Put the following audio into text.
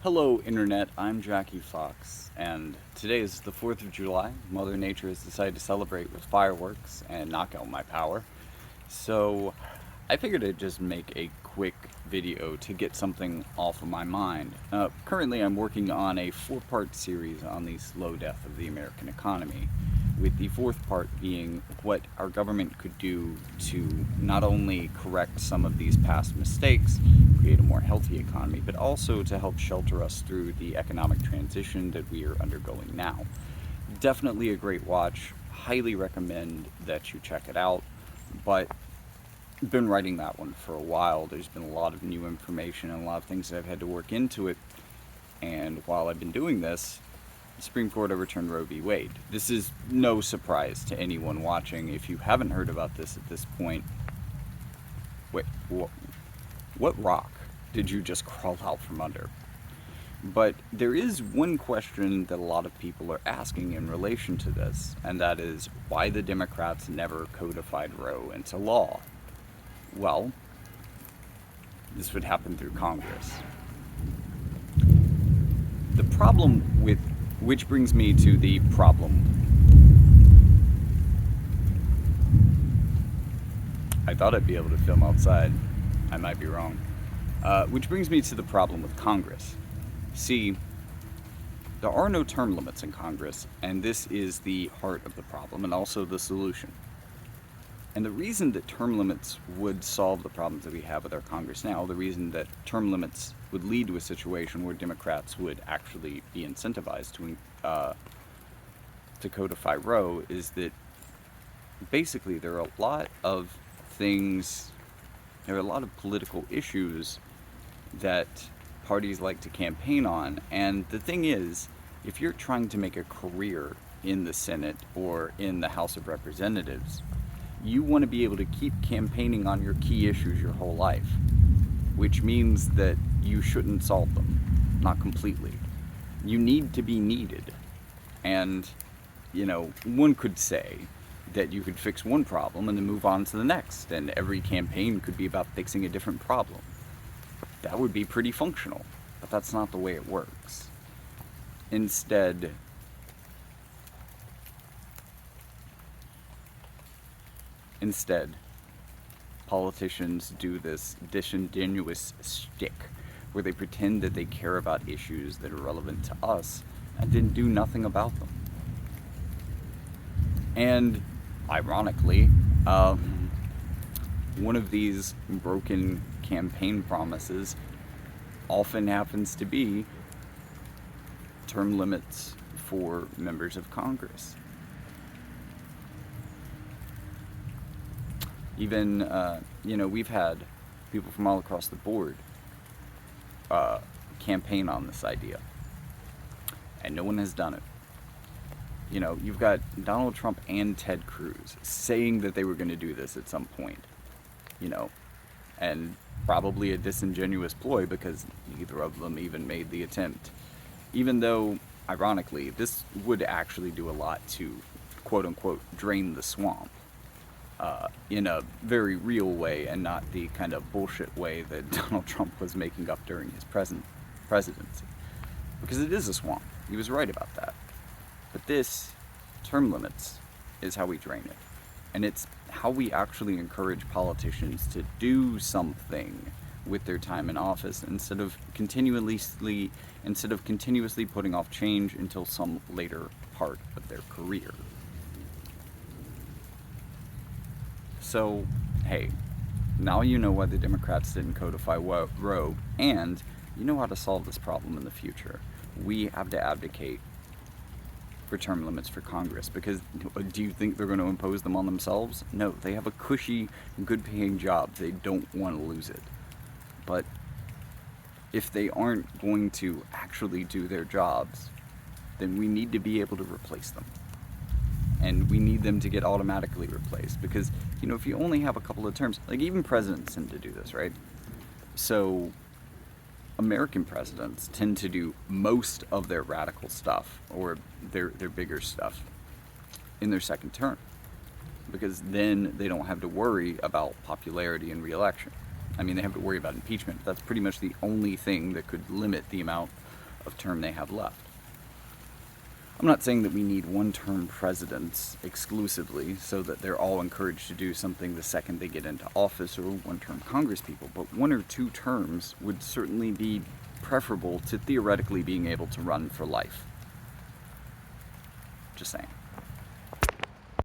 Hello, Internet. I'm Jackie Fox, and today is the 4th of July. Mother Nature has decided to celebrate with fireworks and knock out my power. So, I figured I'd just make a quick video to get something off of my mind. Currently, I'm working on a 4-part series on the slow death of the American economy, with the 4th part being what our government could do to not only correct some of these past mistakes, create a more healthy economy, but also to help shelter us through the economic transition that we are undergoing now. Definitely a great watch. Highly recommend that you check it out. But I've been writing that one for a while. There's been a lot of new information and a lot of things that I've had to work into it. And while I've been doing this, the Supreme Court overturned Roe v. Wade. This is no surprise to anyone watching. If you haven't heard about this at this point, wait, what rock did you just crawl out from under? But there is one question that a lot of people are asking in relation to this, and that is why the Democrats never codified Roe into law. Well, this would happen through Congress. The problem with, which brings me to the problem. I thought I'd be able to film outside. I might be wrong. Which brings me to the problem with Congress. See, there are no term limits in Congress, and this is the heart of the problem and also the solution. And the reason that term limits would solve the problems that we have with our Congress now, the reason that term limits would lead to a situation where Democrats would actually be incentivized to codify Roe, is that basically there are a lot of things, there are a lot of political issues that parties like to campaign on. And the thing is, if you're trying to make a career in the Senate or in the House of Representatives, you want to be able to keep campaigning on your key issues your whole life, which means that you shouldn't solve them, not completely. You need to be needed. And, one could say that you could fix one problem and then move on to the next, and every campaign could be about fixing a different problem. That would be pretty functional, but that's not the way it works. Instead, politicians do this disingenuous shtick where they pretend that they care about issues that are relevant to us and then do nothing about them. And ironically, one of these broken campaign promises often happens to be term limits for members of Congress. Even, we've had people from all across the board campaign on this idea, and no one has done it. You've got Donald Trump and Ted Cruz saying that they were going to do this at some point, and probably a disingenuous ploy because neither of them even made the attempt. Even though, ironically, this would actually do a lot to, quote-unquote, drain the swamp. In a very real way and not the kind of bullshit way that Donald Trump was making up during his presidency. Because it is a swamp. He was right about that. But this, term limits, is how we drain it. And it's how we actually encourage politicians to do something with their time in office instead of continuously putting off change until some later part of their career. So, hey, now you know why the Democrats didn't codify Roe, and you know how to solve this problem in the future. We have to advocate for term limits for Congress, because do you think they're going to impose them on themselves? No, they have a cushy, good-paying job. They don't want to lose it. But if they aren't going to actually do their jobs, then we need to be able to replace them. And we need them to get automatically replaced, because, if you only have a couple of terms, like even presidents tend to do this, right? So American presidents tend to do most of their radical stuff, or their bigger stuff, in their second term, because then they don't have to worry about popularity and re-election. I mean, they have to worry about impeachment. That's pretty much the only thing that could limit the amount of term they have left. I'm not saying that we need one-term presidents exclusively so that they're all encouraged to do something the second they get into office, or one-term congresspeople, but 1 or 2 terms would certainly be preferable to theoretically being able to run for life. Just saying.